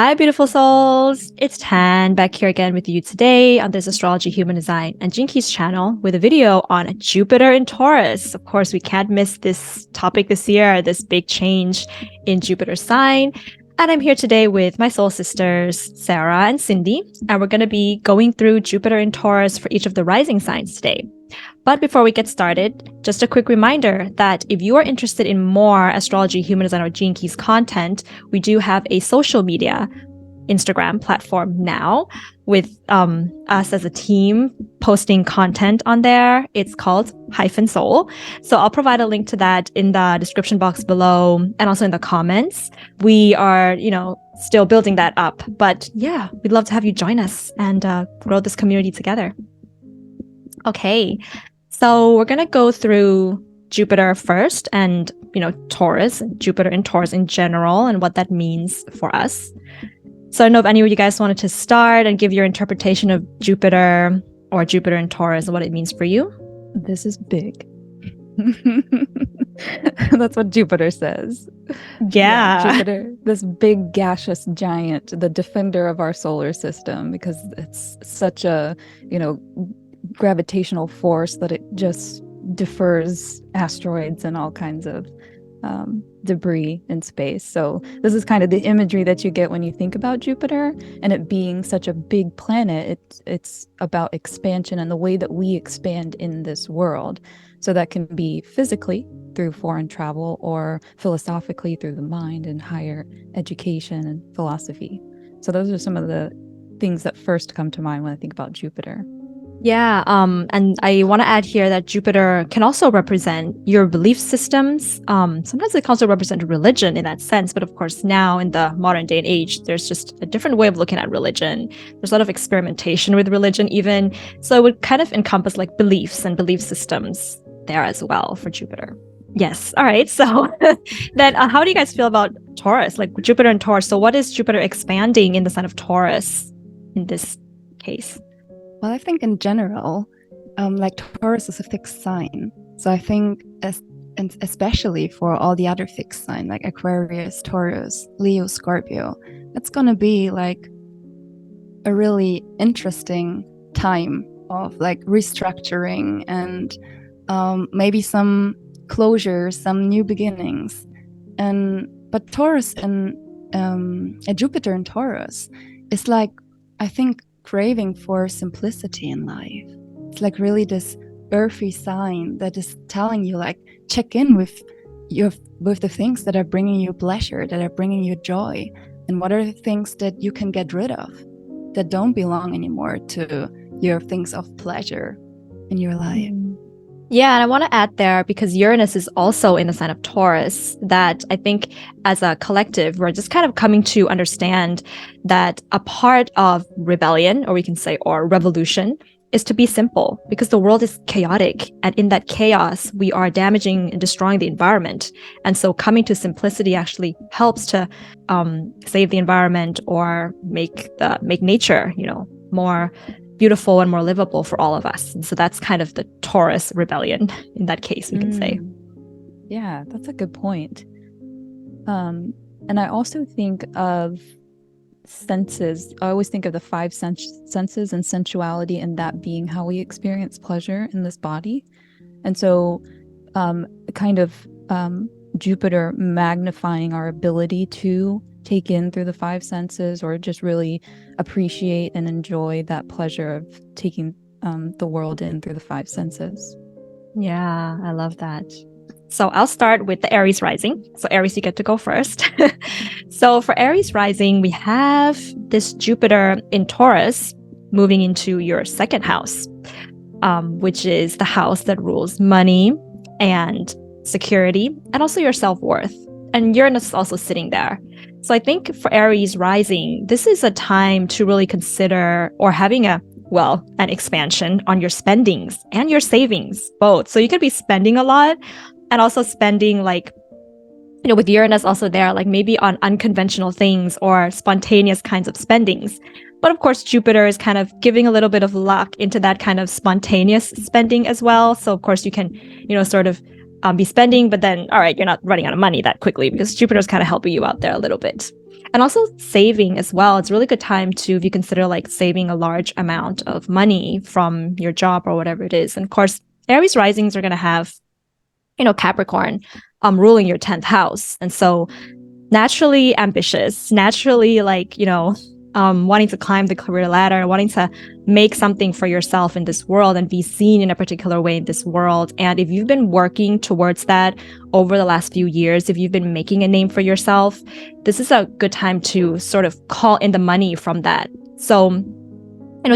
Hi, beautiful souls. It's Tan back here again with you today on this Astrology, Human Design, and Jinkies channel with a video on Jupiter in Taurus. Of course, we can't miss this topic this year, this big change in Jupiter's sign. And I'm here today with my soul sisters, Sarah and Cindy, and we're going to be going through Jupiter in Taurus for each of the rising signs today. But before we get started, just a quick reminder that if you are interested in more Astrology, Human Design, or Gene Keys content, we do have a social media Instagram platform now with us as a team posting content on there. It's called Hyphaensoul. So I'll provide a link to that in the description box below and also in the comments. We are, still building that up. But yeah, we'd love to have you join us and grow this community together. Okay, so we're going to go through Jupiter first and, Taurus, and Jupiter and Taurus in general and what that means for us. So I don't know if any of you guys wanted to start and give your interpretation of Jupiter or Jupiter and Taurus and what it means for you. This is big. That's what Jupiter says. Yeah. Jupiter, this big gaseous giant, the defender of our solar system, because it's such a, gravitational force that it just defers asteroids and all kinds of debris in space. So this is kind of the imagery that you get when you think about Jupiter, and it being such a big planet. It's about expansion and the way that we expand in this world. So that can be physically through foreign travel or philosophically through the mind and higher education and philosophy. So those are some of the things that first come to mind when I think about Jupiter. Yeah, and I want to add here that Jupiter can also represent your belief systems. Sometimes it can also represent religion in that sense, but of course now in the modern day and age, there's just a different way of looking at religion. There's a lot of experimentation with religion even, so it would kind of encompass like beliefs and belief systems there as well for Jupiter. Yes, all right, so then how do you guys feel about Taurus, like Jupiter and Taurus? So what is Jupiter expanding in the sign of Taurus in this case? Well, I think in general, Taurus is a fixed sign. So I think, and especially for all the other fixed signs like Aquarius, Taurus, Leo, Scorpio, it's going to be like a really interesting time of like restructuring and maybe some closure, some new beginnings. But Taurus and Jupiter in Taurus is like, I think, craving for simplicity in life. It's like really this earthy sign that is telling you like check in with the things that are bringing you pleasure, that are bringing you joy, and what are the things that you can get rid of that don't belong anymore to your things of pleasure in your life. Yeah, and I want to add there, because Uranus is also in the sign of Taurus, that I think as a collective, we're just kind of coming to understand that a part of rebellion, or we can say, or revolution, is to be simple, because the world is chaotic. And in that chaos, we are damaging and destroying the environment. And so coming to simplicity actually helps to save the environment or make nature, more beautiful and more livable for all of us. And so that's kind of the Taurus rebellion in that case, we can say. Yeah, that's a good point. And I also think of senses. I always think of the five senses and sensuality, and that being how we experience pleasure in this body. And so Jupiter magnifying our ability to take in through the five senses, or just really appreciate and enjoy that pleasure of taking the world in through the five senses. Yeah, I love that. So I'll start with the Aries Rising. So Aries, you get to go first. So for Aries Rising, we have this Jupiter in Taurus moving into your second house, which is the house that rules money and security and also your self-worth. And Uranus is also sitting there. So I think for Aries Rising, this is a time to really consider or having an expansion on your spendings and your savings, both. So you could be spending a lot and also spending with Uranus also there, like maybe on unconventional things or spontaneous kinds of spendings. But of course, Jupiter is kind of giving a little bit of luck into that kind of spontaneous spending as well. So of course you can, sort of be spending, but then, all right, you're not running out of money that quickly because Jupiter's kind of helping you out there a little bit. And also saving as well. It's a really good time to, if you consider like saving a large amount of money from your job or whatever it is. And of course, Aries risings are going to have, Capricorn ruling your 10th house. And so naturally ambitious, naturally like, wanting to climb the career ladder, wanting to make something for yourself in this world and be seen in a particular way in this world. And if you've been working towards that over the last few years, if you've been making a name for yourself, this is a good time to sort of call in the money from that. So,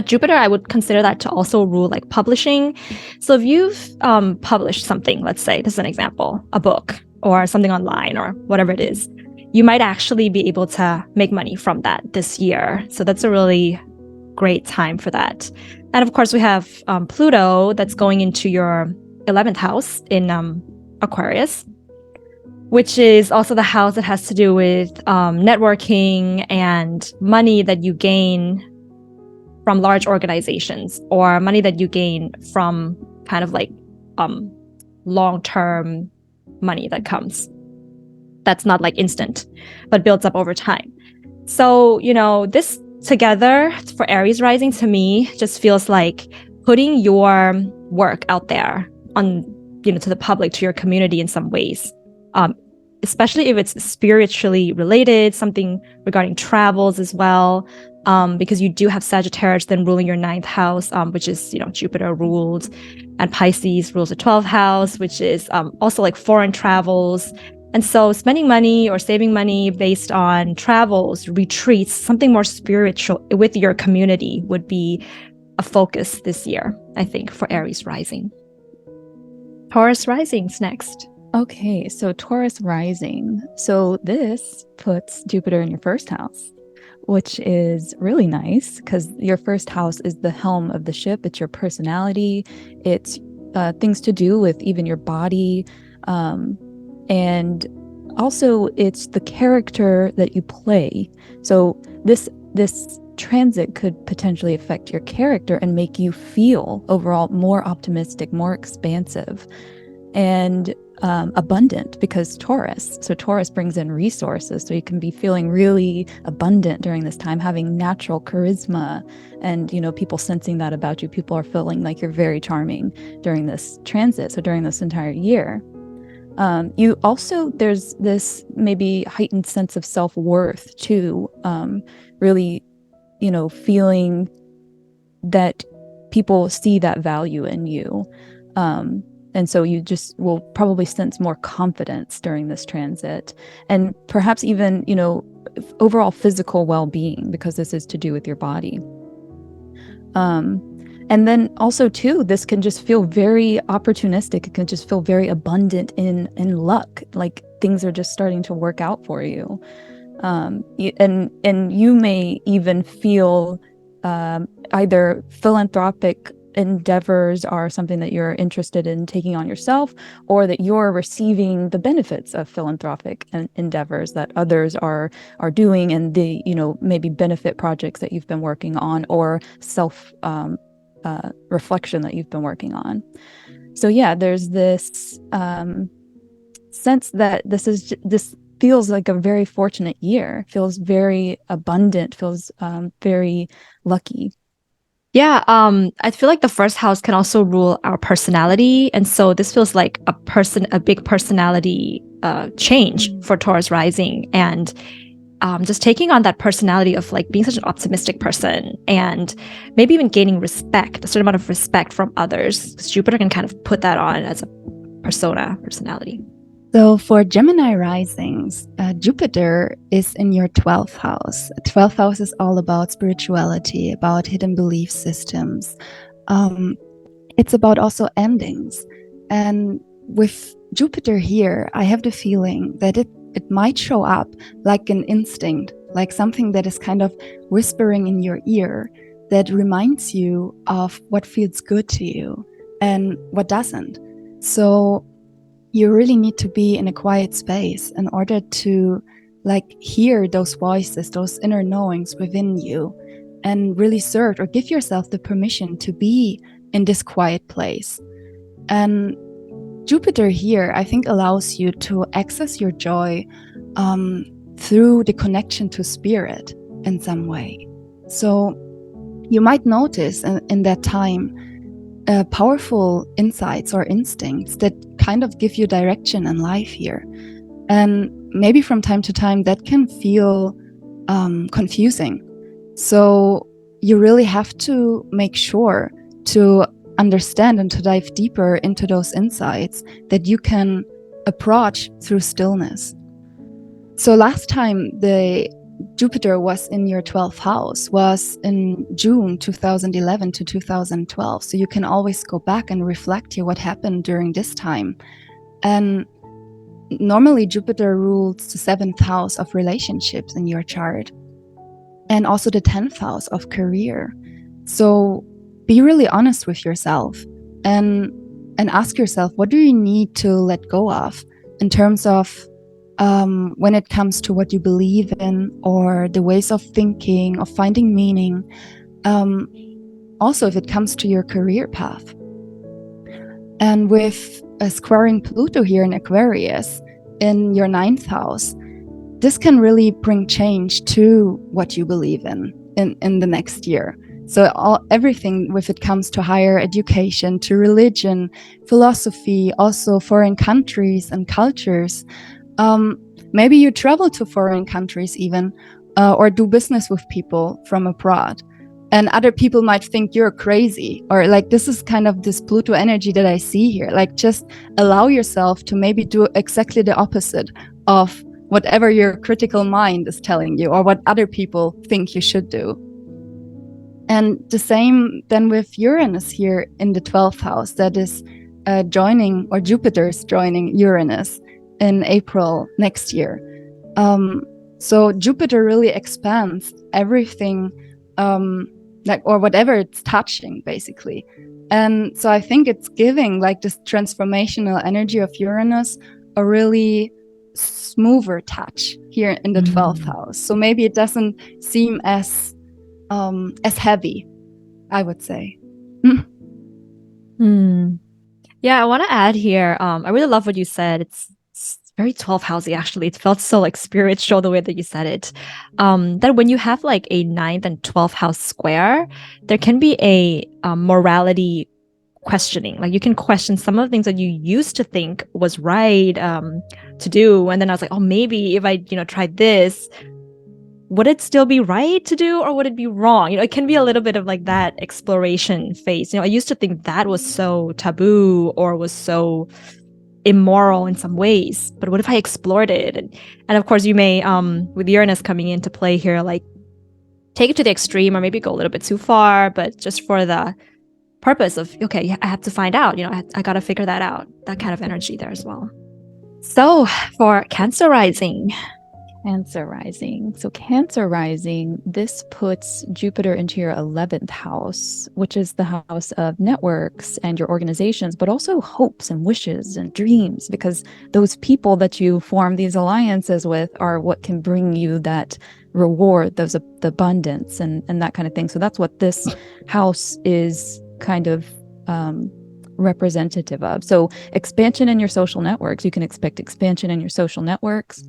Jupiter, I would consider that to also rule like publishing. So if you've published something, let's say, this is an example, a book or something online or whatever it is, you might actually be able to make money from that this year. So that's a really great time for that. And of course, we have Pluto that's going into your 11th house in Aquarius, which is also the house that has to do with networking and money that you gain from large organizations or money that you gain from kind of like long-term money that comes. That's not like instant, but builds up over time. So, this together for Aries rising to me just feels like putting your work out there on, to the public, to your community in some ways. Especially if it's spiritually related, something regarding travels as well, because you do have Sagittarius then ruling your 9th house, which is, Jupiter ruled, and Pisces rules the 12th house, which is also like foreign travels. And so spending money or saving money based on travels, retreats, something more spiritual with your community would be a focus this year, I think, for Aries rising. Taurus rising's next. Okay, so Taurus rising. So this puts Jupiter in your first house, which is really nice because your first house is the helm of the ship. It's your personality. It's things to do with even your body. And also it's the character that you play. So this transit could potentially affect your character and make you feel overall more optimistic, more expansive, and abundant, because Taurus brings in resources. So you can be feeling really abundant during this time, having natural charisma, and people sensing that about you. People are feeling like you're very charming during this transit. So during this entire year. You also, there's this maybe heightened sense of self-worth too, really, feeling that people see that value in you. And so you just will probably sense more confidence during this transit, and perhaps even, overall physical well-being, because this is to do with your body. And then also too, this can just feel very opportunistic. It can just feel very abundant in luck, like things are just starting to work out for you. And you may even feel either philanthropic endeavors are something that you're interested in taking on yourself, or that you're receiving the benefits of philanthropic endeavors that others are doing, and the maybe benefit projects that you've been working on, or self reflection that you've been working on. So yeah, there's this sense that this feels like a very fortunate year, feels very abundant, feels very lucky. Yeah, I feel like the first house can also rule our personality. And so this feels like a big personality change for Taurus rising. And just taking on that personality of like being such an optimistic person, and maybe even gaining respect, a certain amount of respect from others, because Jupiter can kind of put that on as a personality. So for Gemini risings, Jupiter is in your 12th house. 12th house is all about spirituality, about hidden belief systems. It's about also endings. And with Jupiter here, I have the feeling that it might show up like an instinct, like something that is kind of whispering in your ear, that reminds you of what feels good to you and what doesn't. So you really need to be in a quiet space in order to hear those voices, those inner knowings within you, and really search or give yourself the permission to be in this quiet place. And Jupiter here, I think, allows you to access your joy through the connection to spirit in some way. So you might notice in that time powerful insights or instincts that kind of give you direction in life here. And maybe from time to time that can feel confusing. So you really have to make sure to understand and to dive deeper into those insights that you can approach through stillness. So last time the Jupiter was in your 12th house was in June 2011 to 2012. So you can always go back and reflect here what happened during this time. And normally Jupiter rules the 7th house of relationships in your chart, and also the 10th house of career. So be really honest with yourself and ask yourself, what do you need to let go of in terms of when it comes to what you believe in, or the ways of thinking, of finding meaning. Also, if it comes to your career path. And with squaring Pluto here in Aquarius in your 9th house, this can really bring change to what you believe in the next year. So everything if it comes to higher education, to religion, philosophy, also foreign countries and cultures. Maybe you travel to foreign countries even, or do business with people from abroad. And other people might think you're crazy, or like this is kind of this Pluto energy that I see here. Like just allow yourself to maybe do exactly the opposite of whatever your critical mind is telling you, or what other people think you should do. And the same then with Uranus here in the 12th house, that is joining, or Jupiter's joining Uranus in April next year. So Jupiter really expands everything, or whatever it's touching, basically. And so I think it's giving like this transformational energy of Uranus a really smoother touch here in the 12th house. So maybe it doesn't seem as heavy, I would say. Yeah, I want to add here. I really love what you said. It's very 12th housey, actually. It felt so like spiritual the way that you said it. That when you have like a 9th and 12th house square, there can be a morality questioning. Like you can question some of the things that you used to think was right to do. And then I was like, oh, maybe if I, tried this, would it still be right to do, or would it be wrong? It can be a little bit of like that exploration phase. I used to think that was so taboo or was so immoral in some ways, but what if I explored it? And of course you may, with Uranus coming into play here, like take it to the extreme or maybe go a little bit too far, but just for the purpose of, okay, I have to find out, I got to figure that out, that kind of energy there as well. So for Cancer rising. So Cancer rising, this puts Jupiter into your 11th house, which is the house of networks and your organizations, but also hopes and wishes and dreams, because those people that you form these alliances with are what can bring you that reward, the abundance and that kind of thing. So that's what this house is kind of representative of. So expansion in your social networks, you can expect expansion in your social networks.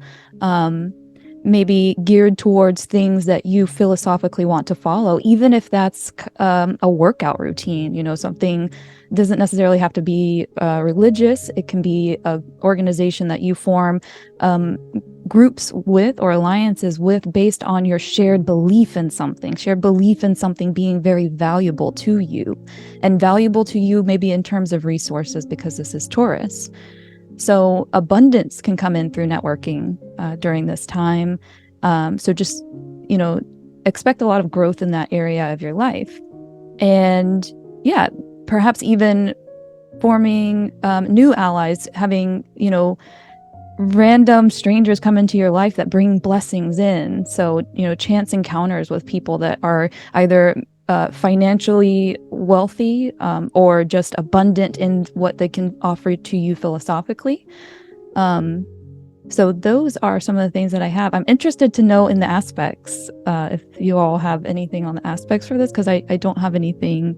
Maybe geared towards things that you philosophically want to follow, even if that's a workout routine. Something doesn't necessarily have to be religious. It can be an organization that you form groups with or alliances with based on your shared belief in something being very valuable to you, and valuable to you maybe in terms of resources, because this is Taurus. So abundance can come in through networking during this time. So just, expect a lot of growth in that area of your life. And yeah, perhaps even forming new allies, having, random strangers come into your life that bring blessings in. So, chance encounters with people that are either financially wealthy or just abundant in what they can offer to you philosophically. So those are some of the things that I have. I'm interested to know in the aspects, if you all have anything on the aspects for this, because I don't have anything,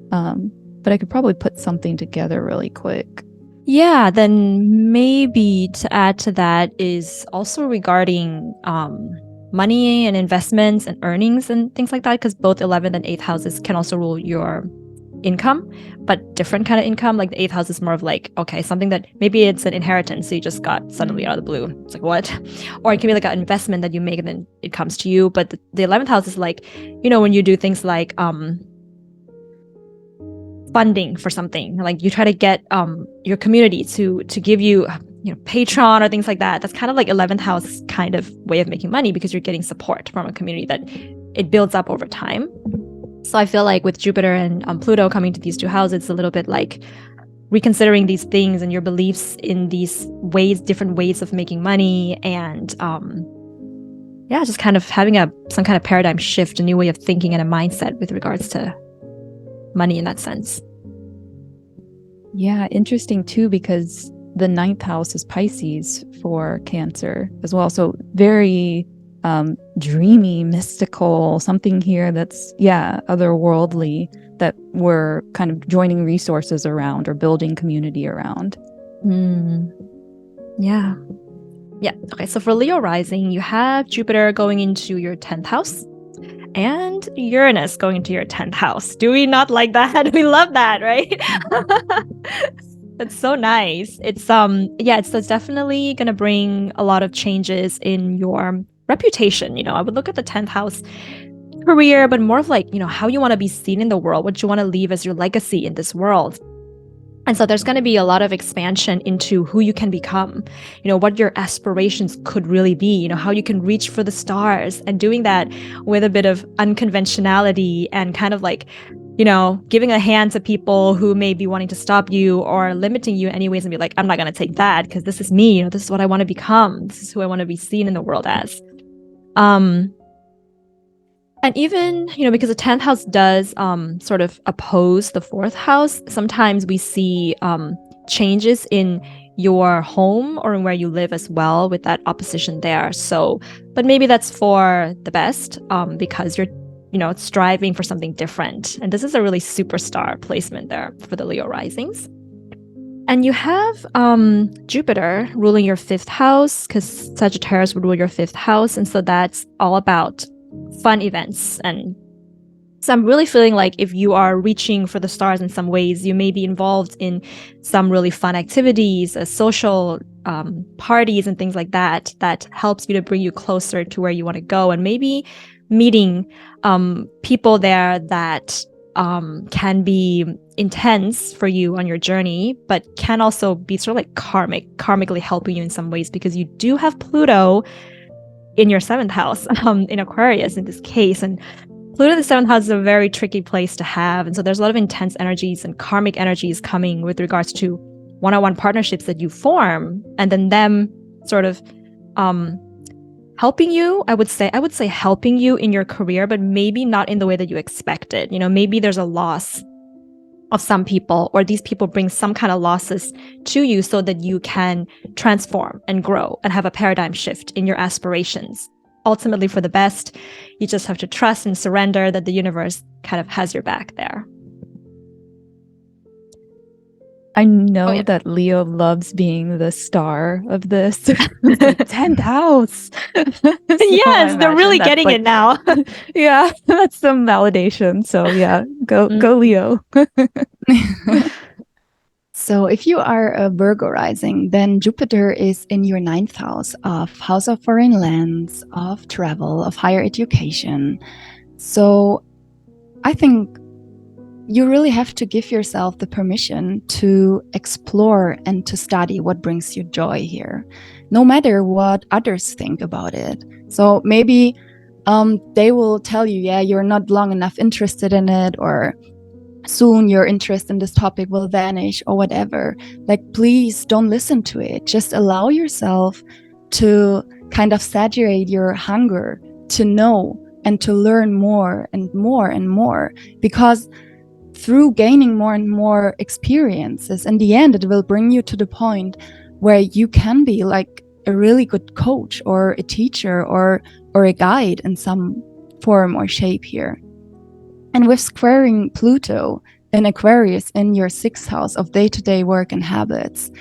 but I could probably put something together really quick. Yeah, then maybe to add to that is also regarding money and investments and earnings and things like that, because both 11th and 8th houses can also rule your income, but different kind of income. Like the 8th house is more of like, okay, something that maybe it's an inheritance, so you just got suddenly out of the blue. It's like, what? Or it can be like an investment that you make and then it comes to you. But the 11th house is like, when you do things like funding for something, like you try to get your community to give you Patreon or things like that. That's kind of like 11th house kind of way of making money, because you're getting support from a community that it builds up over time. So I feel like with Jupiter and Pluto coming to these two houses, it's a little bit like reconsidering these things and your beliefs in these ways, different ways of making money, and just kind of having some kind of paradigm shift, a new way of thinking and a mindset with regards to money in that sense. Yeah, interesting too, because the 9th house is Pisces for Cancer as well. So very dreamy, mystical, something here that's, otherworldly, that we're kind of joining resources around or building community around. Yeah. Okay, so for Leo rising, you have Jupiter going into your 10th house and Uranus going into your 10th house. Do we not like that? We love that, right? That's so nice. It's it's definitely gonna bring a lot of changes in your reputation. I would look at the 10th house career, but more of like, how you want to be seen in the world, what you want to leave as your legacy in this world. And so there's going to be a lot of expansion into who you can become, what your aspirations could really be, how you can reach for the stars, and doing that with a bit of unconventionality and kind of like, giving a hand to people who may be wanting to stop you or limiting you in any ways, and be like, I'm not going to take that because this is me, this is what I want to become. This is who I want to be seen in the world as. And even, because the 10th house does sort of oppose the 4th house, sometimes we see changes in your home or in where you live as well with that opposition there. So, but maybe that's for the best, because you're, striving for something different. And this is a really superstar placement there for the Leo risings. And you have Jupiter ruling your 5th house, because Sagittarius would rule your 5th house. And so that's all about fun events. And so I'm really feeling like if you are reaching for the stars in some ways, you may be involved in some really fun activities, social parties and things like that, that helps you to bring you closer to where you want to go, and maybe meeting people there that can be intense for you on your journey, but can also be sort of like karmically helping you in some ways, because you do have Pluto in your 7th house, in Aquarius in this case. And Pluto in the 7th house is a very tricky place to have. And so there's a lot of intense energies and karmic energies coming with regards to one-on-one partnerships that you form, and then them sort of helping you. I would say helping you in your career, but maybe not in the way that you expected. Maybe there's a loss of some people, or these people bring some kind of losses to you so that you can transform and grow and have a paradigm shift in your aspirations. Ultimately for the best. You just have to trust and surrender that the universe kind of has your back there. I know that Leo loves being the star of this. 10th house. So yes, they're really getting it now. Yeah, that's some validation. So yeah, go Leo. So if you are a Virgo rising, then Jupiter is in your 9th house of foreign lands, of travel, of higher education. So I think you really have to give yourself the permission to explore and to study what brings you joy here, no matter what others think about it. So maybe they will tell you, yeah, you're not long enough interested in it, or soon your interest in this topic will vanish, or whatever. Like, please don't listen to it. Just allow yourself to kind of saturate your hunger to know and to learn more and more and more, because through gaining more and more experiences, in the end, it will bring you to the point where you can be like a really good coach or a teacher or a guide in some form or shape here. And with squaring Pluto, in Aquarius in your 6th house of day-to-day work and habits,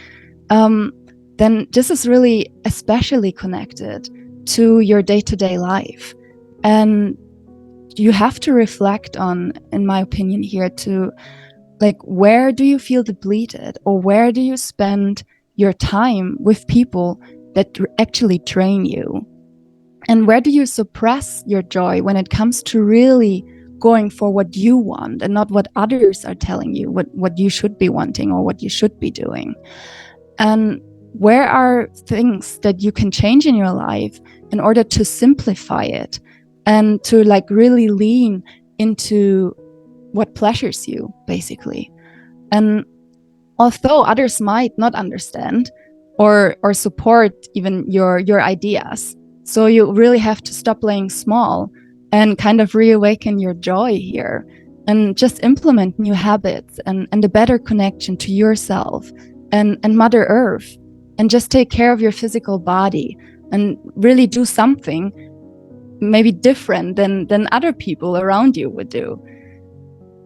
then this is really especially connected to your day-to-day life. And you have to reflect on, in my opinion here, to like, where do you feel depleted, or where do you spend your time with people that actually drain you? And where do you suppress your joy when it comes to really going for what you want and not what others are telling you, what you should be wanting or what you should be doing? And where are things that you can change in your life in order to simplify it and to like really lean into what pleasures you, basically? And although others might not understand or support even your ideas, so you really have to stop playing small and kind of reawaken your joy here and just implement new habits and a better connection to yourself and Mother Earth, and just take care of your physical body and really do something maybe different than other people around you would do.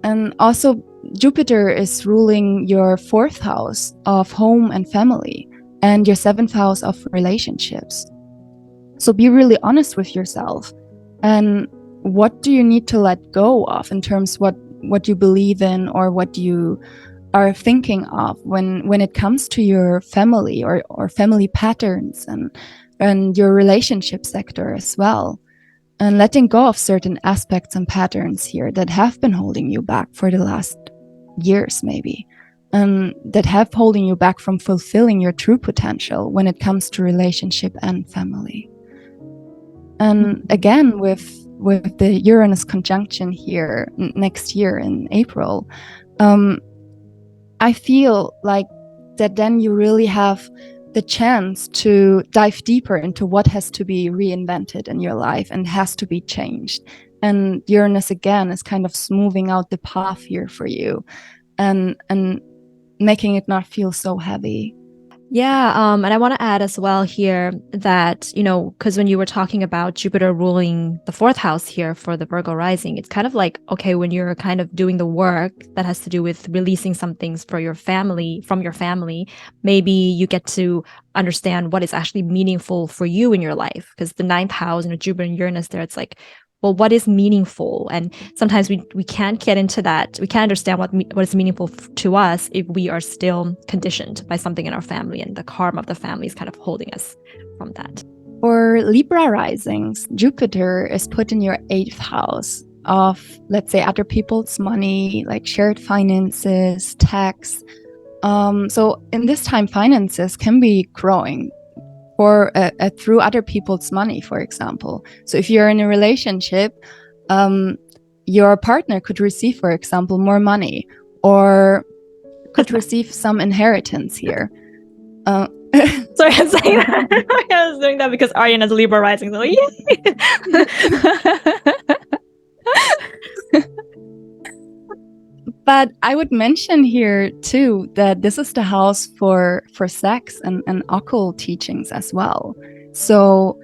And also, Jupiter is ruling your 4th house of home and family and your 7th house of relationships. So be really honest with yourself. And what do you need to let go of in terms what you believe in or what you are thinking of when it comes to your family or family patterns and your relationship sector as well? And letting go of certain aspects and patterns here that have been holding you back for the last years, maybe, and that have holding you back from fulfilling your true potential when it comes to relationship and family. And again, with the Uranus conjunction here next year in April, I feel like that then you really have the chance to dive deeper into what has to be reinvented in your life and has to be changed. And Uranus again is kind of smoothing out the path here for you and making it not feel so heavy. Yeah, and I want to add as well here that, because when you were talking about Jupiter ruling the 4th house here for the Virgo rising, it's kind of like, okay, when you're kind of doing the work that has to do with releasing some things for your family, from your family, maybe you get to understand what is actually meaningful for you in your life. Because the 9th house, Jupiter and Uranus there, it's like, well, what is meaningful? And sometimes we can't get into that. We can't understand what is meaningful to us if we are still conditioned by something in our family, and the karma of the family is kind of holding us from that. For Libra risings, Jupiter is put in your 8th house of, let's say, other people's money, like shared finances, tax. So in this time, finances can be growing or through other people's money, for example. So if you're in a relationship, your partner could receive, for example, more money or could receive some inheritance here. Sorry, I'm saying that. I was doing that because Aryan is Libra rising. So yay! But I would mention here too that this is the house for sex and occult teachings as well. So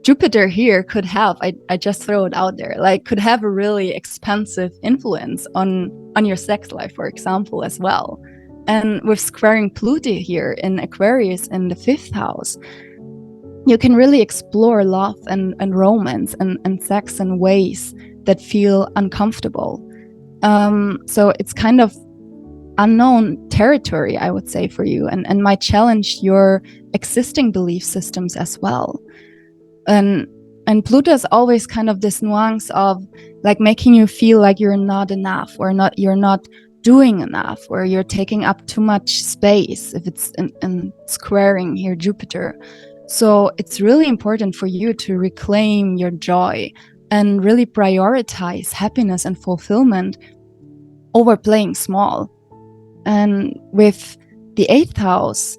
Jupiter here could have, I just throw it out there, like could have a really expansive influence on your sex life, for example, as well. And with squaring Pluto here in Aquarius in the 5th house, you can really explore love and romance and sex in ways that feel uncomfortable. So it's kind of unknown territory, I would say, for you, and might challenge your existing belief systems as well. And Pluto is always kind of this nuance of like making you feel like you're not enough, or you're not doing enough, or you're taking up too much space if it's in squaring here Jupiter. So it's really important for you to reclaim your joy and really prioritize happiness and fulfillment over playing small. And with the 8th house,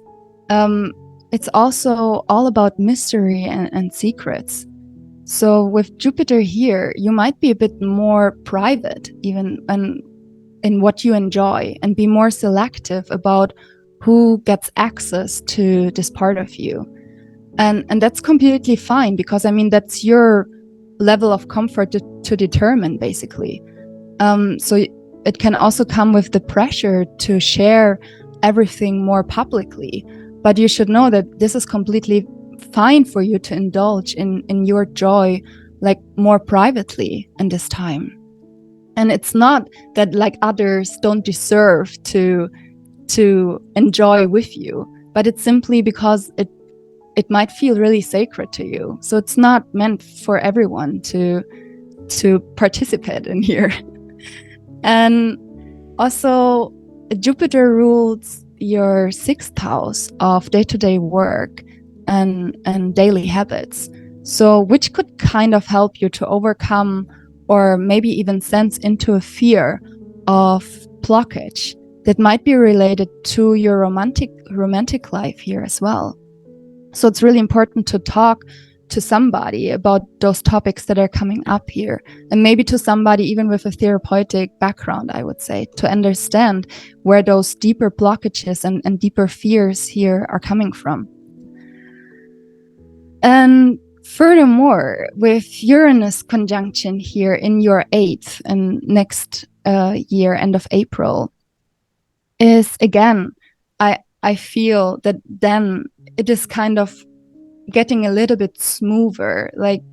it's also all about mystery and secrets. So with Jupiter here, you might be a bit more private, even in what you enjoy, and be more selective about who gets access to this part of you. And that's completely fine, because I mean, that's your level of comfort to determine, basically. So it can also come with the pressure to share everything more publicly. But you should know that this is completely fine for you to indulge in your joy like more privately in this time. And it's not that like others don't deserve to enjoy with you, but it's simply because it might feel really sacred to you. So it's not meant for everyone to participate in here. And also Jupiter rules your 6th house of day-to-day work and daily habits. So which could kind of help you to overcome or maybe even sense into a fear of blockage that might be related to your romantic life here as well. So it's really important to talk to somebody about those topics that are coming up here, and maybe to somebody even with a therapeutic background, I would say, to understand where those deeper blockages and deeper fears here are coming from. And furthermore, with Uranus conjunction here in your 8th and next year, end of April, is again, I feel that then it is kind of getting a little bit smoother. Like,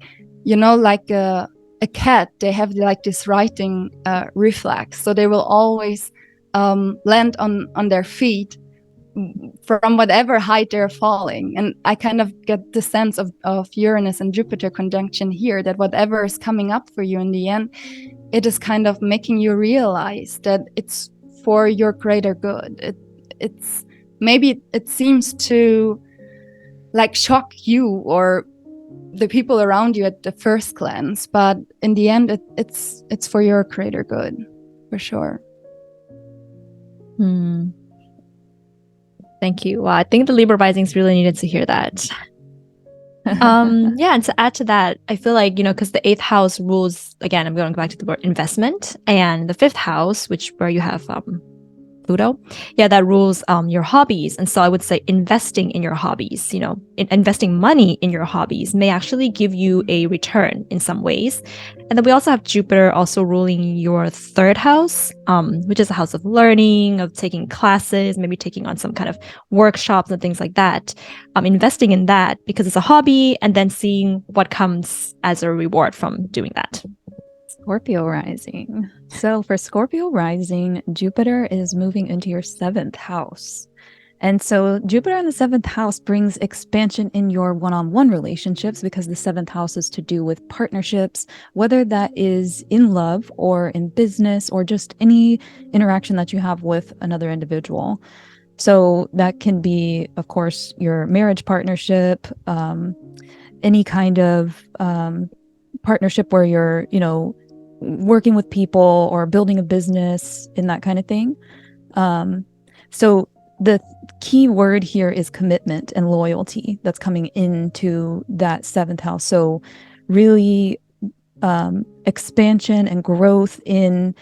you know, like a cat, they have like this righting reflex. So they will always land on their feet from whatever height they're falling. And I kind of get the sense of Uranus and Jupiter conjunction here, that whatever is coming up for you in the end, it is kind of making you realize that it's for your greater good. It's maybe it seems to like shock you or the people around you at the first glance, but in the end, it's for your greater good, for sure. Thank you. Well, I think the Libra risings really needed to hear that. Yeah, and to add to that, I feel like, you know, because the 8th house rules, again, I'm going back to the word investment, and the 5th house, which where you have Pluto, yeah, that rules your hobbies. And so I would say investing in your hobbies, you know, investing money in your hobbies may actually give you a return in some ways. And then we also have Jupiter also ruling your 3rd house, which is a house of learning, of taking classes, maybe taking on some kind of workshops and things like that. Investing in that because it's a hobby, and then seeing what comes as a reward from doing that. Scorpio rising. So for Scorpio rising, Jupiter is moving into your 7th house. And so Jupiter in the 7th house brings expansion in your one-on-one relationships, because the 7th house is to do with partnerships, whether that is in love or in business or just any interaction that you have with another individual. So that can be, of course, your marriage partnership, any kind of partnership where you're, you know, working with people or building a business and that kind of thing. So the key word here is commitment and loyalty that's coming into that 7th house. So really expansion and growth in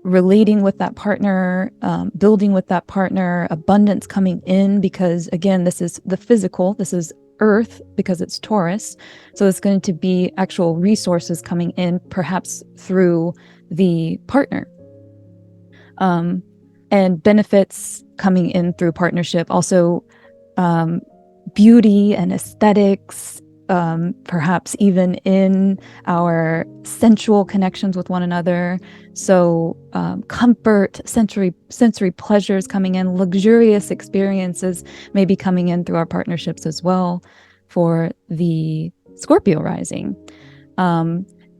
relating with that partner, building with that partner, abundance coming in, because again, this is the physical, this is Earth because it's Taurus. So it's going to be actual resources coming in, perhaps through the partner. And benefits coming in through partnership. Also, beauty and aesthetics, perhaps even in our sensual connections with one another. So comfort, sensory pleasures coming in, luxurious experiences may be coming in through our partnerships as well for the Scorpio rising.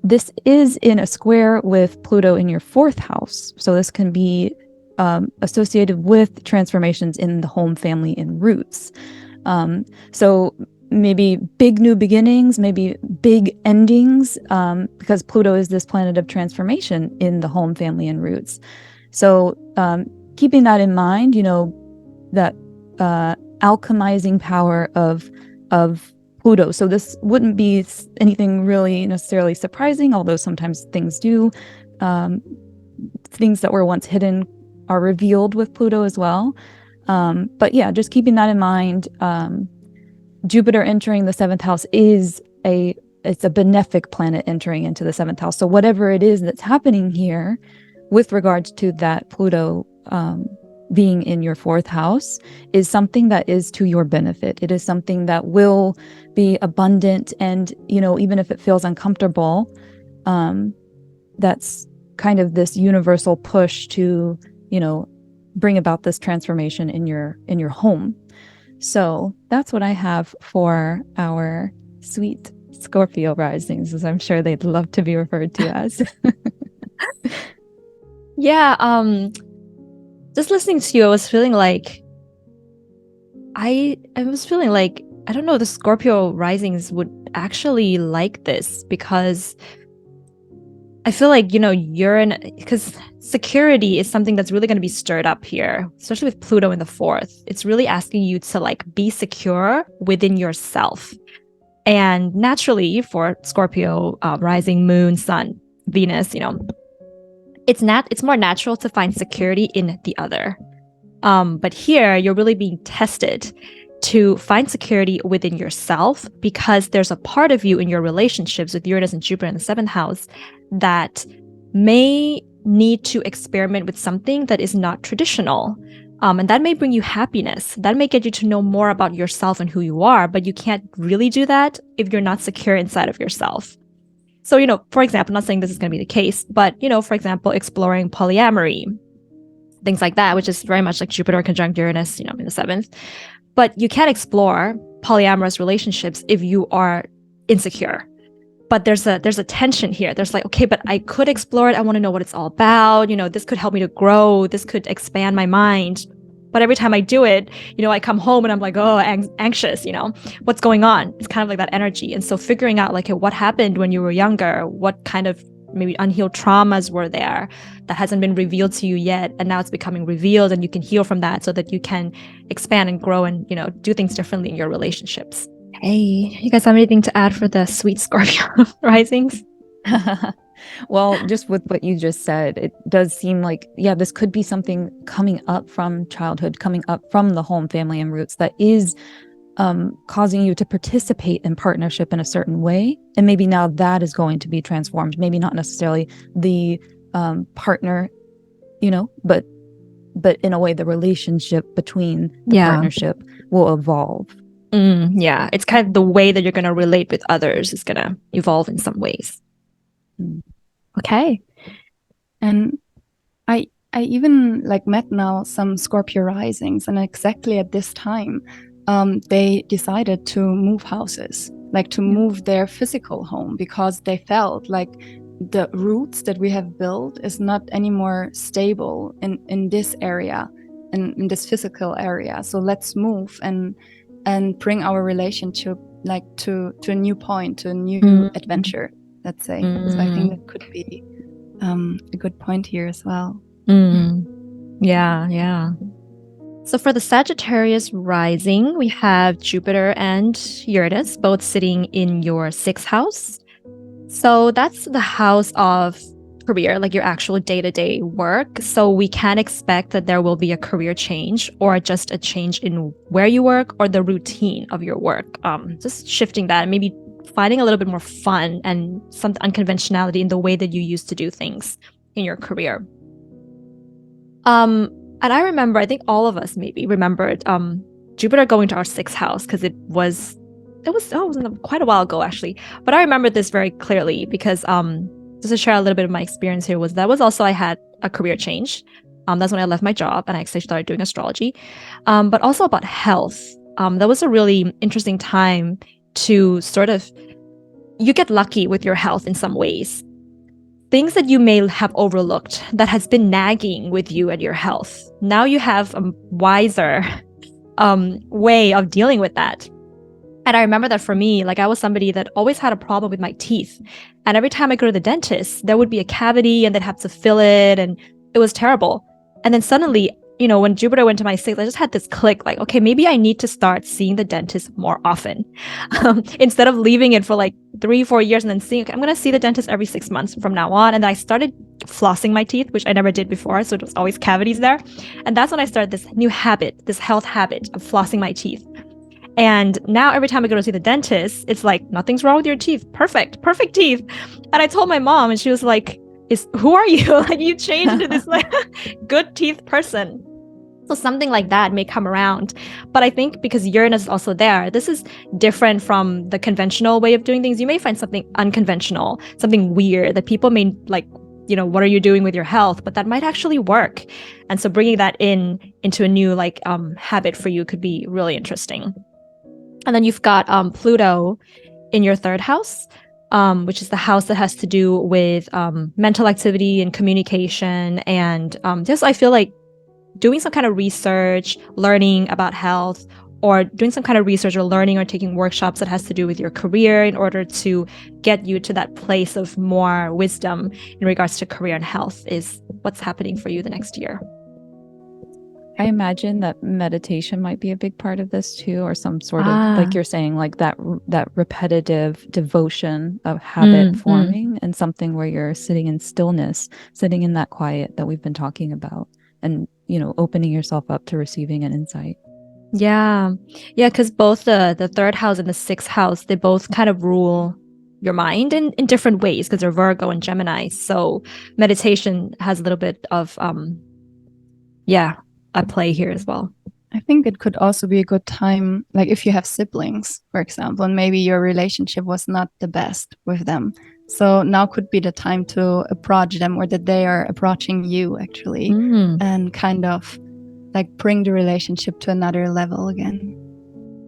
This is in a square with Pluto in your 4th house. So this can be associated with transformations in the home, family, and roots. So maybe big new beginnings, maybe big endings, because Pluto is this planet of transformation in the home, family, and roots. So keeping that in mind, you know, that alchemizing power of Pluto. So this wouldn't be anything really necessarily surprising, although sometimes things do. Things that were once hidden are revealed with Pluto as well. But yeah, just keeping that in mind. Jupiter entering the 7th house it's a benefic planet entering into the 7th house. So whatever it is that's happening here with regards to that Pluto being in your fourth house is something that is to your benefit. It is something that will be abundant, and even if it feels uncomfortable, that's kind of this universal push to bring about this transformation in your home. So that's what I have for our sweet Scorpio risings, as I'm sure they'd love to be referred to as. Yeah, just listening to you, I was feeling like I don't know, the Scorpio risings would actually like this, because I feel like, because security is something that's really going to be stirred up here, especially with Pluto in the fourth. It's really asking you to like be secure within yourself. And naturally for Scorpio, rising, moon, sun, Venus, it's more natural to find security in the other. But here you're really being tested to find security within yourself, because there's a part of you in your relationships with Uranus and Jupiter in the seventh house that may need to experiment with something that is not traditional. And that may bring you happiness. That may get you to know more about yourself and who you are, but you can't really do that if you're not secure inside of yourself. So, for example, I'm not saying this is going to be the case, but, for example, exploring polyamory, things like that, which is very much like Jupiter conjunct Uranus, in the seventh. But you can't explore polyamorous relationships if you are insecure. But there's a tension here. There's like, okay, but I could explore it. I want to know what it's all about. This could help me to grow. This could expand my mind. But every time I do it, I come home and I'm like, oh, anxious, what's going on? It's kind of like that energy. And so figuring out like, what happened when you were younger, what kind of maybe unhealed traumas were there that hasn't been revealed to you yet, and now it's becoming revealed, and you can heal from that so that you can expand and grow and do things differently in your relationships. Hey, you guys have anything to add for the sweet Scorpio risings? Well, just with what you just said, it does seem like, this could be something coming up from childhood, coming up from the home, family, and roots that is causing you to participate in partnership in a certain way. And maybe now that is going to be transformed. Maybe not necessarily the partner, but in a way, the relationship between the partnership will evolve. Yeah, it's kind of the way that you're going to relate with others is going to evolve in some ways. Okay. And I even met now some Scorpio risings, and exactly at this time, they decided to move houses, to move their physical home, because they felt like the roots that we have built is not anymore stable in this area, in this physical area. So let's move and bring our relationship to a new point, to a new adventure, let's say. So I think that could be a good point here as well. Yeah. So for the Sagittarius rising, we have Jupiter and Uranus both sitting in your sixth house. So that's the house of career, like your actual day-to-day work. So we can expect that there will be a career change, or just a change in where you work or the routine of your work. Just shifting that, maybe finding a little bit more fun and some unconventionality in the way that you used to do things in your career. And I remember, I think all of us maybe remembered Jupiter going to our sixth house, because it was quite a while ago actually. But I remember this very clearly because just to share a little bit of my experience here, was also I had a career change. That's when I left my job and I actually started doing astrology. But also about health. That was a really interesting time to you get lucky with your health in some ways. Things that you may have overlooked that has been nagging with you and your health. Now you have a wiser way of dealing with that. And I remember that for me, I was somebody that always had a problem with my teeth. And every time I go to the dentist, there would be a cavity and they'd have to fill it, and it was terrible. And then suddenly, when Jupiter went to my sixth, I just had this click, okay, maybe I need to start seeing the dentist more often. Instead of leaving it for 3-4 years and then seeing, okay, I'm going to see the dentist every 6 months from now on. And I started flossing my teeth, which I never did before. So it was always cavities there. And that's when I started this new habit, this health habit of flossing my teeth. And now every time I go to see the dentist, it's like, nothing's wrong with your teeth. Perfect teeth. And I told my mom, and she was like, is, who are you? Like, you changed into this like good teeth person. So something like that may come around. But I think because Uranus is also there, this is different from the conventional way of doing things. You may find something unconventional, something weird that people may like, what are you doing with your health? But that might actually work. And so bringing that into a new like habit for you could be really interesting. And then you've got Pluto in your third house, which is the house that has to do with mental activity and communication. And just, I feel like doing some kind of research, learning about health, or doing some kind of research or learning or taking workshops that has to do with your career in order to get you to that place of more wisdom in regards to career and health is what's happening for you the next year. I imagine that meditation might be a big part of this too, or some sort of, like you're saying, like that repetitive devotion of habit forming, and something where you're sitting in stillness, sitting in that quiet that we've been talking about, and opening yourself up to receiving an insight. Yeah, because both the third house and the sixth house, they both kind of rule your mind in different ways because they're Virgo and Gemini. So meditation has a little bit of at play here as well. I think it could also be a good time, like if you have siblings, for example, and maybe your relationship was not the best with them. So now could be the time to approach them, or that they are approaching you actually, and kind of like bring the relationship to another level again.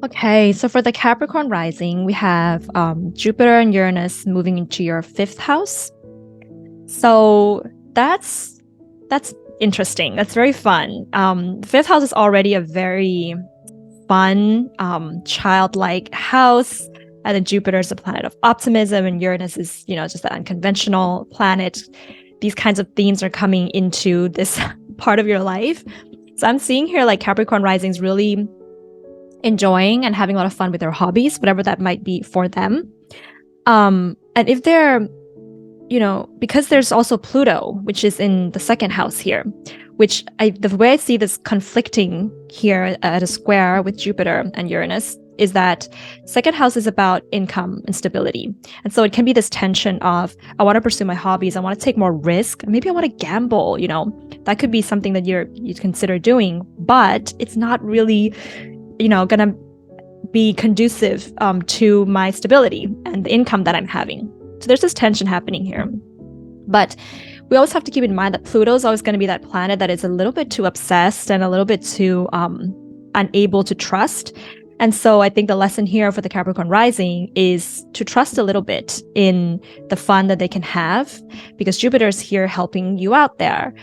Okay, so for the Capricorn rising, we have Jupiter and Uranus moving into your fifth house. So that's interesting. That's very fun. The fifth house is already a very fun, childlike house. And then Jupiter is a planet of optimism, and Uranus is, just that unconventional planet. These kinds of themes are coming into this part of your life. So I'm seeing here like Capricorn rising is really enjoying and having a lot of fun with their hobbies, whatever that might be for them. And if they're, because there's also Pluto, which is in the second house here, which the way I see this conflicting here at a square with Jupiter and Uranus is that second house is about income and stability. And so it can be this tension of, I want to pursue my hobbies, I want to take more risk, maybe I want to gamble, that could be something that you consider doing, but it's not really, gonna be conducive to my stability and the income that I'm having. So there's this tension happening here. But we always have to keep in mind that Pluto is always going to be that planet that is a little bit too obsessed and a little bit too unable to trust. And so I think the lesson here for the Capricorn rising is to trust a little bit in the fun that they can have, because Jupiter is here helping you out there,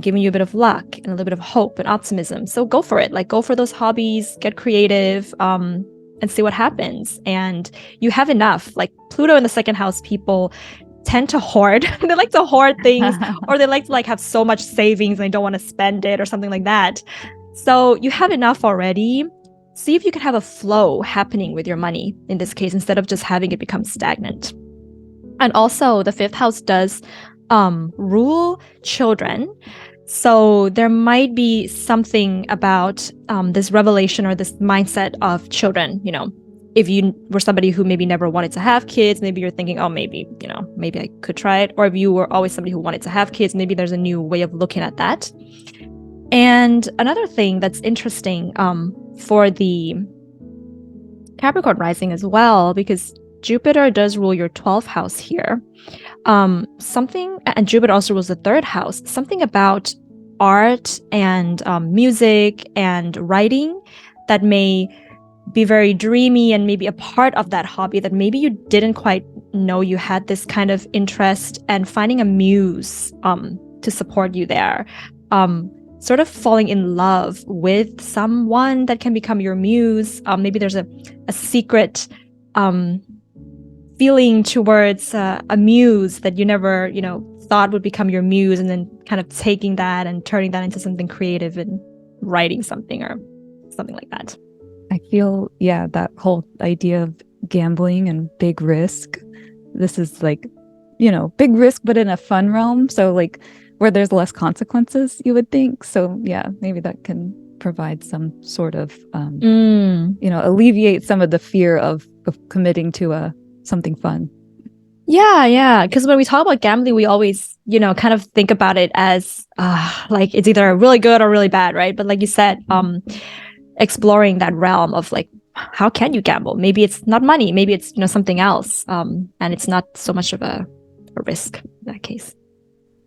giving you a bit of luck and a little bit of hope and optimism. So go for it. Like, go for those hobbies, get creative, and see what happens. And you have enough. Like, Pluto in the second house people tend to hoard. They like to hoard things, or they like to have so much savings and they don't want to spend it or something like that. So you have enough already. See if you can have a flow happening with your money in this case, instead of just having it become stagnant. And also the fifth house does rule children. So there might be something about this revelation or this mindset of children. If you were somebody who maybe never wanted to have kids, maybe you're thinking, oh, maybe I could try it. Or if you were always somebody who wanted to have kids, maybe there's a new way of looking at that. And another thing that's interesting for the Capricorn rising as well, because Jupiter does rule your 12th house here. And Jupiter also rules the third house. Something about art and music and writing that may be very dreamy, and maybe a part of that hobby that maybe you didn't quite know you had this kind of interest, and finding a muse to support you there. Sort of falling in love with someone that can become your muse. Maybe there's a secret feeling towards a muse that you never, thought would become your muse, and then kind of taking that and turning that into something creative and writing something or something like that. I feel, that whole idea of gambling and big risk. This is like, big risk, but in a fun realm. So like where there's less consequences, you would think. So maybe that can provide some sort of, alleviate some of the fear of committing to something fun. Yeah. Because when we talk about gambling, we always, kind of think about it as like it's either really good or really bad, right? But like you said, exploring that realm of like, how can you gamble? Maybe it's not money, maybe it's something else, and it's not so much of a risk in that case.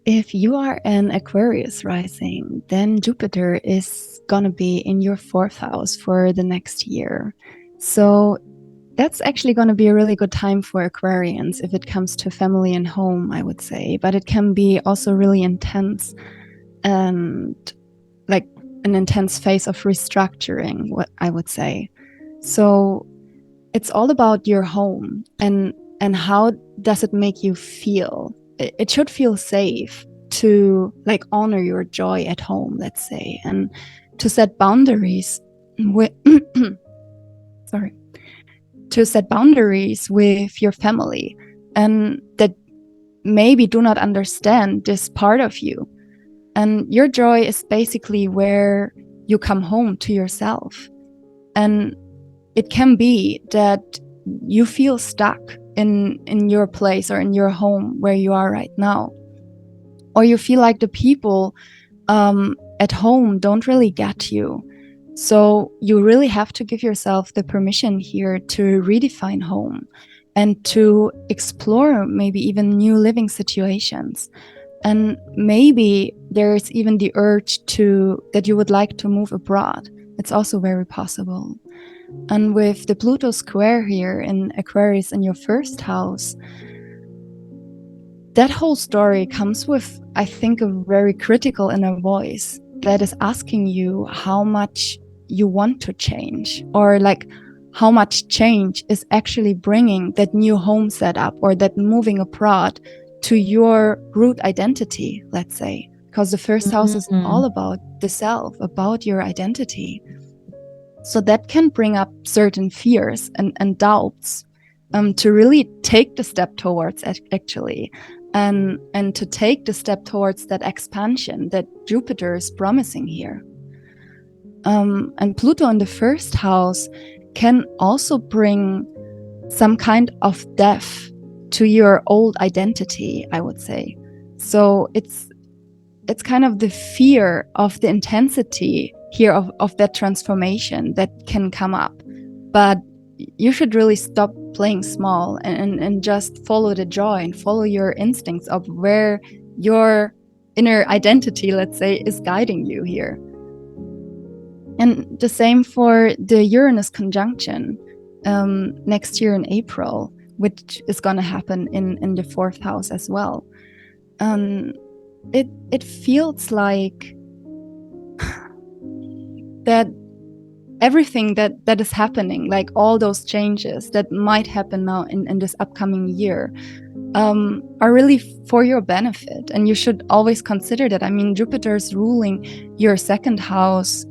If you are an Aquarius rising, then Jupiter is going to be in your 4th house for the next year. So that's actually going to be a really good time for Aquarians if it comes to family and home, I would say. But it can be also really intense and like an intense phase of restructuring, what I would say. So it's all about your home and how does it make you feel? It should feel safe to like honor your joy at home, let's say, and to set boundaries with sorry, to set boundaries with your family and that maybe do not understand this part of you. And your joy is basically where you come home to yourself. And it can be that you feel stuck in your place or in your home where you are right now. Or you feel like the people at home don't really get you. So you really have to give yourself the permission here to redefine home and to explore maybe even new living situations. And maybe there's even the urge that you would like to move abroad. It's also very possible. And with the Pluto square here in Aquarius in your 1st house, that whole story comes with, I think, a very critical inner voice that is asking you how much you want to change, or like how much change is actually bringing that new home setup or that moving abroad to your root identity, let's say. Because the 1st house is all about the self, about your identity. So that can bring up certain fears and doubts to really take the step towards actually, and to take the step towards that expansion that Jupiter is promising here. And Pluto in the 1st house can also bring some kind of death to your old identity, I would say. So it's kind of the fear of the intensity here of that transformation that can come up. But you should really stop playing small and just follow the joy and follow your instincts of where your inner identity, let's say, is guiding you here. And the same for the Uranus conjunction next year in April, which is going to happen in the 4th house as well. It feels like that everything that is happening, like all those changes that might happen now in this upcoming year, are really for your benefit. And you should always consider that. I mean, Jupiter is ruling your 2nd house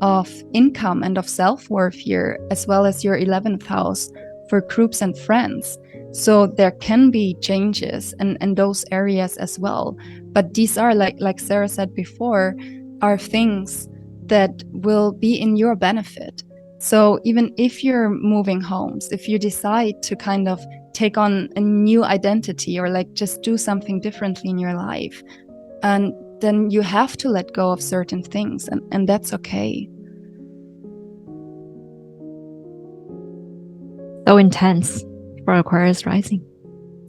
of income and of self-worth here, as well as your 11th house for groups and friends. So there can be changes in those areas as well. But these are, like Sarah said before, are things that will be in your benefit. So even if you're moving homes, if you decide to kind of take on a new identity or like just do something differently in your life, and then you have to let go of certain things, and that's okay. So intense for Aquarius rising,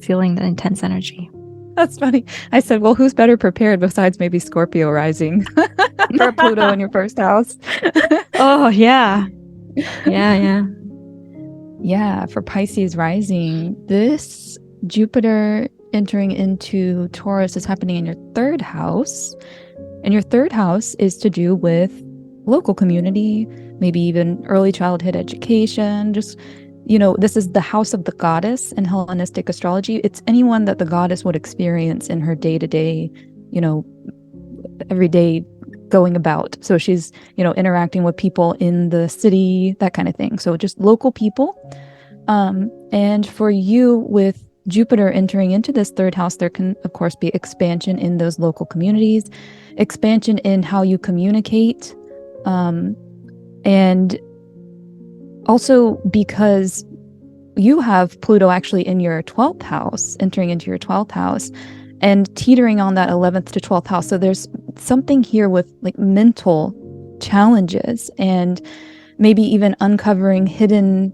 feeling the intense energy. That's funny. I said, well, who's better prepared besides maybe Scorpio rising for Pluto in your 1st house? Oh, yeah. Yeah. Yeah, for Pisces rising, this Jupiter entering into Taurus is happening in your 3rd house. And your 3rd house is to do with local community, maybe even early childhood education, just this is the house of the goddess in Hellenistic astrology. It's anyone that the goddess would experience in her day-to-day, everyday going about. So she's, interacting with people in the city, that kind of thing. So just local people. And for you, with Jupiter entering into this 3rd house, there can, of course, be expansion in those local communities, expansion in how you communicate, and also because you have Pluto actually in your 12th house, entering into your 12th house and teetering on that 11th to 12th house. So there's something here with like mental challenges and maybe even uncovering hidden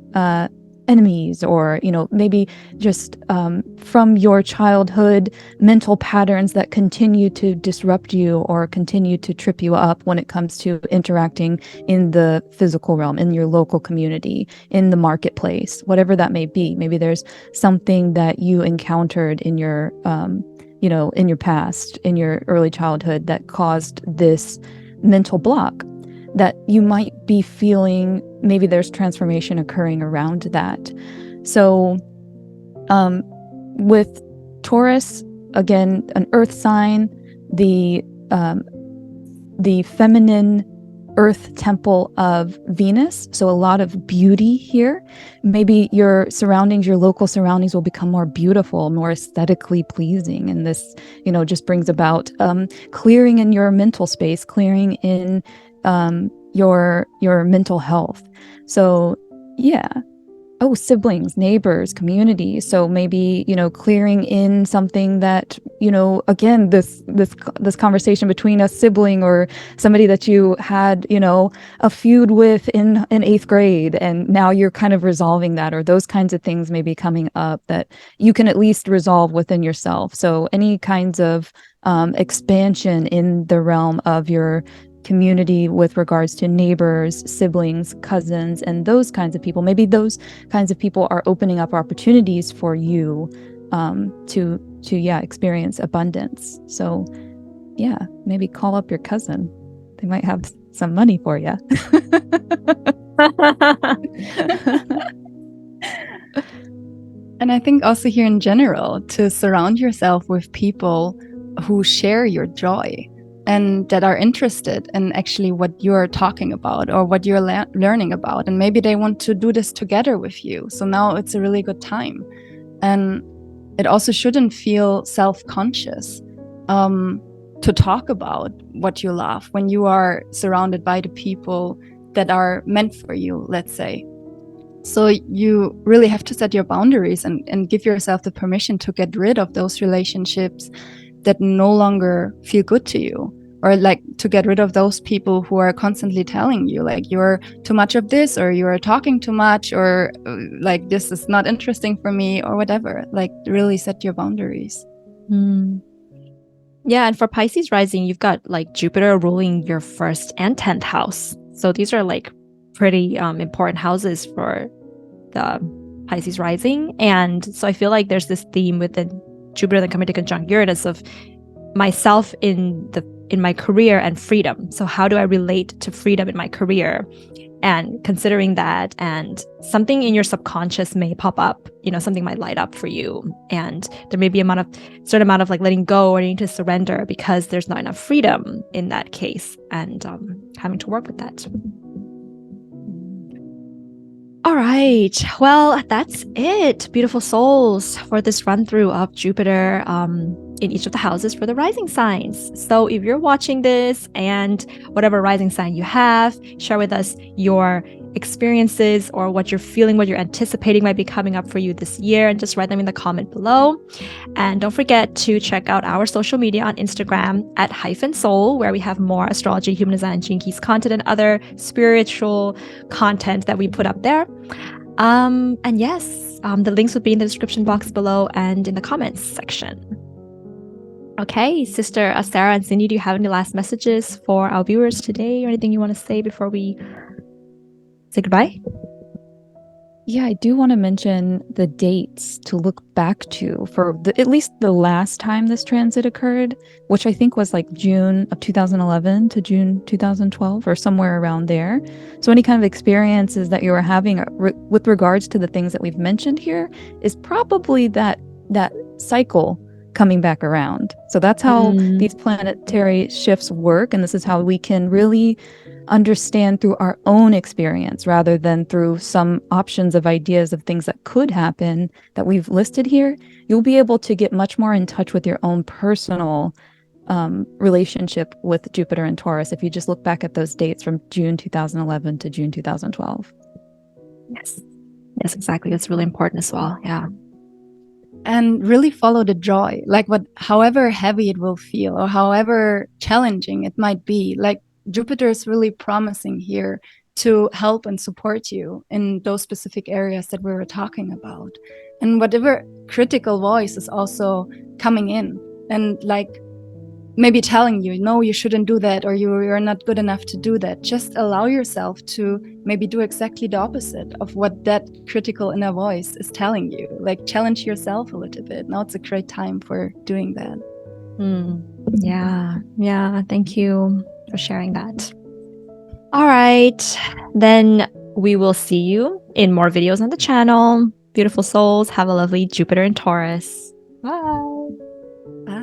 enemies, or maybe just from your childhood mental patterns that continue to disrupt you or continue to trip you up when it comes to interacting in the physical realm, in your local community, in the marketplace, whatever that may be. Maybe there's something that you encountered in your in your past, in your early childhood, that caused this mental block that you might be feeling. Maybe there's transformation occurring around that. So with Taurus, again, an earth sign, the feminine earth temple of Venus, so a lot of beauty here. Maybe your surroundings, your local surroundings will become more beautiful, more aesthetically pleasing, and this just brings about clearing in your mental space, clearing in your mental health. So yeah. Oh, siblings, neighbors, community. So maybe, clearing in something that, again, this conversation between a sibling or somebody that you had, a feud with in 8th grade, and now you're kind of resolving that, or those kinds of things may be coming up that you can at least resolve within yourself. So any kinds of expansion in the realm of your community with regards to neighbors, siblings, cousins, and those kinds of people. Maybe those kinds of people are opening up opportunities for you to experience abundance. So yeah, maybe call up your cousin. They might have some money for you. And I think also here in general, to surround yourself with people who share your joy and that are interested in actually what you're talking about or what you're learning about. And maybe they want to do this together with you. So now it's a really good time. And it also shouldn't feel self-conscious to talk about what you love when you are surrounded by the people that are meant for you, let's say. So you really have to set your boundaries and give yourself the permission to get rid of those relationships that no longer feel good to you, or like to get rid of those people who are constantly telling you like you're too much of this, or you're talking too much, or like this is not interesting for me, or whatever. Like really set your boundaries. Yeah, and for Pisces rising, you've got like Jupiter ruling your 1st and 10th house. So these are like pretty important houses for the Pisces rising. And so I feel like there's this theme with the Jupiter that coming to conjunct Uranus of myself in my career and freedom. So how do I relate to freedom in my career? And considering that, and something in your subconscious may pop up, something might light up for you. And there may be a certain amount of like letting go or needing to surrender because there's not enough freedom in that case, and having to work with that. All right. Well, that's it, beautiful souls, for this run through of Jupiter in each of the houses for the rising signs. So if you're watching this and whatever rising sign you have, share with us your experiences or what you're feeling, what you're anticipating might be coming up for you this year, and just write them in the comment below. And don't forget to check out our social media on Instagram at Hyphaensoul, where we have more astrology, human design, and Gene Keys content and other spiritual content that we put up there. And yes, the links will be in the description box below and in the comments section. Okay, Sister Sarah and Cindy, do you have any last messages for our viewers today, or anything you want to say before we say goodbye? Yeah, I do want to mention the dates to look back to for at least the last time this transit occurred, which I think was like June of 2011 to June 2012 or somewhere around there. So any kind of experiences that you were having with regards to the things that we've mentioned here is probably that cycle coming back around. So that's how these planetary shifts work, and this is how we can really understand through our own experience rather than through some options of ideas of things that could happen that we've listed here. You'll be able to get much more in touch with your own personal relationship with Jupiter and Taurus if you just look back at those dates from June 2011 to June 2012. Yes. Yes, exactly. It's really important as well. Yeah. And really follow the joy, like however heavy it will feel or however challenging it might be. Like Jupiter is really promising here to help and support you in those specific areas that we were talking about. And whatever critical voice is also coming in and like maybe telling you, no, you shouldn't do that, or you're not good enough to do that. Just allow yourself to maybe do exactly the opposite of what that critical inner voice is telling you. Like challenge yourself a little bit. Now it's a great time for doing that. Yeah. Yeah. Thank you for sharing that. All right. Then we will see you in more videos on the channel. Beautiful souls. Have a lovely Jupiter in Taurus. Bye. Bye.